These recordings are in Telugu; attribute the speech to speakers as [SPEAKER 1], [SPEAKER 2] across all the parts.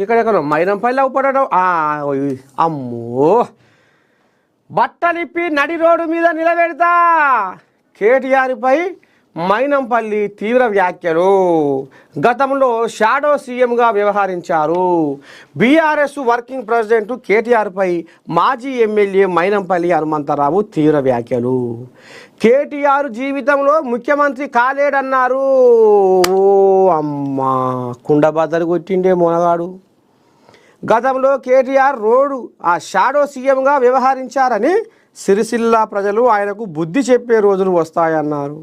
[SPEAKER 1] ఇక్కడెక్కడ మైనంపల్లి అవపడడం అమ్మో బట్టలిప్పి నడి రోడ్డు మీద నిలబెడతా కేటీఆర్పై మైనంపల్లి తీవ్ర వ్యాఖ్యలు. గతంలో షాడో సీఎంగా వ్యవహరించారు. బీఆర్ఎస్ వర్కింగ్ ప్రెసిడెంట్ కేటీఆర్పై మాజీ ఎమ్మెల్యే మైనంపల్లి హనుమంతరావు తీవ్ర వ్యాఖ్యలు. కేటీఆర్ జీవితంలో ముఖ్యమంత్రి కాలేడన్నారు. ఓ అమ్మా కుండబద్దలు కొట్టిండే మొనగాడు. గతంలో కేటీఆర్ షాడో సీఎంగా వ్యవహరించారని సిరిసిల్ల ప్రజలు ఆయనకు బుద్ధి చెప్పే రోజులు వస్తాయన్నారు.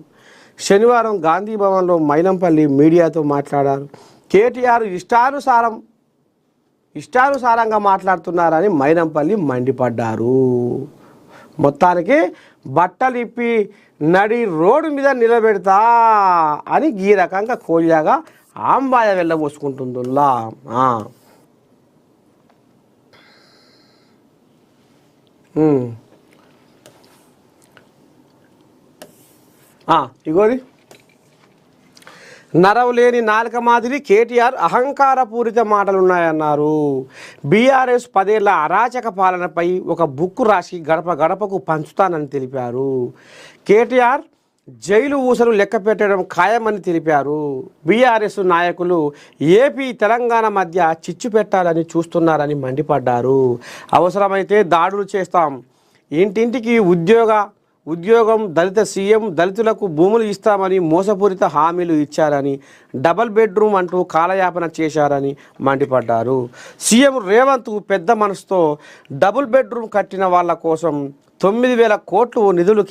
[SPEAKER 1] శనివారం గాంధీ భవన్లో మైనంపల్లి మీడియాతో మాట్లాడారు. కేటీఆర్ ఇష్టానుసారంగా మాట్లాడుతున్నారని మైనంపల్లి మండిపడ్డారు. మొత్తానికి బట్టలిప్పి నడి రోడ్డు మీద నిలబెడతా అని ఈ రకంగా కోళ్ళగా ఆంబాయ వెళ్ళబోసుకుంటుందిలా. ఇగోది నరవలేని నాలుక మాదిరి కేటీఆర్ అహంకారపూరిత మాటలున్నాయన్నారు. బీఆర్ఎస్ 10 ఏళ్ల అరాచక పాలనపై ఒక బుక్ రాసి గడప గడపకు పంచుతానని తెలిపారు. కేటీఆర్ జైలు ఊసలు లెక్క పెట్టడం ఖాయమని తెలిపారు. బీఆర్ఎస్ నాయకులు ఏపీ తెలంగాణ మధ్య చిచ్చు పెట్టాలని చూస్తున్నారని మండిపడ్డారు. అవసరమైతే దాడులు చేస్తాం, ఇంటింటికి ఉద్యోగం, దళిత సీఎం, దళితులకు భూములు ఇస్తామని మోసపూరిత హామీలు ఇచ్చారని, డబుల్ బెడ్రూమ్ అంటూ కాలయాపన చేశారని మండిపడ్డారు. సీఎం రేవంత్ పెద్ద మనసుతో డబుల్ బెడ్రూమ్ కట్టిన వాళ్ళ కోసం 9,000 కోట్లు నిధులు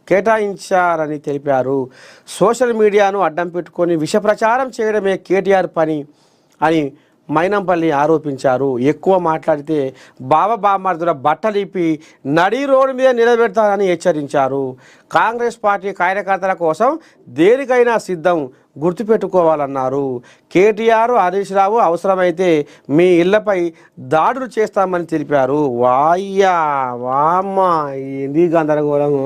[SPEAKER 1] కేటాయించారని తెలిపారు. సోషల్ మీడియాను అడ్డం పెట్టుకొని విష ప్రచారం చేయడమే కేటీఆర్ పని అని మైనంపల్లి ఆరోపించారు. ఎక్కువ మాట్లాడితే బామర్దుల బట్టలిప్పి నడి రోడ్డు మీద నిలబెడతారని హెచ్చరించారు. కాంగ్రెస్ పార్టీ కార్యకర్తల కోసం దేనికైనా సిద్ధం, గుర్తుపెట్టుకోవాలన్నారు. కేటీఆర్, హరీష్ రావు అవసరమైతే మీ ఇళ్లపై దాడులు చేస్తామని తెలిపారు. వామ్మ ఏంది గందరగోళము,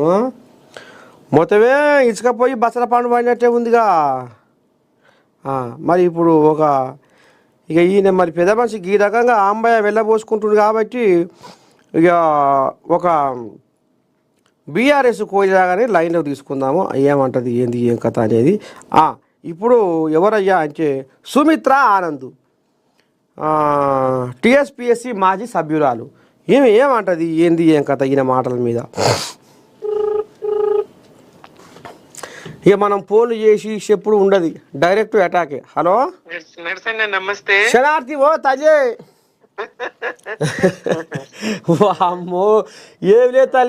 [SPEAKER 1] మొత్తమే ఇసుకపోయి బసల పండు పడినట్టే ఉందిగా. మరి ఇప్పుడు ఇక ఈయన మరి పెద్ద మనిషి ఈ రకంగా ఆంబాయ వెళ్ళబోసుకుంటుంది కాబట్టి ఇక ఒక బీఆర్ఎస్ కోయిలాగానే లైన్లో తీసుకుందాము. ఏమంటుంది ఏంది ఏం కథ అనేది. ఇప్పుడు ఎవరయ్యా అంటే సుమిత్ర ఆనంద్, టీఎస్పీఎస్సీ మాజీ సభ్యురాలు. ఏమంటుంది ఏంది ఏం కథ ఈయన మాటల మీద. ఇక మనం ఫోన్లు చేసి చెప్పుడు ఉండదు, డైరెక్ట్ అటాకే. హలో
[SPEAKER 2] నమస్తే
[SPEAKER 1] శనార్థి ఓ తజే. అమ్మో ఏం లేదు తల్లి.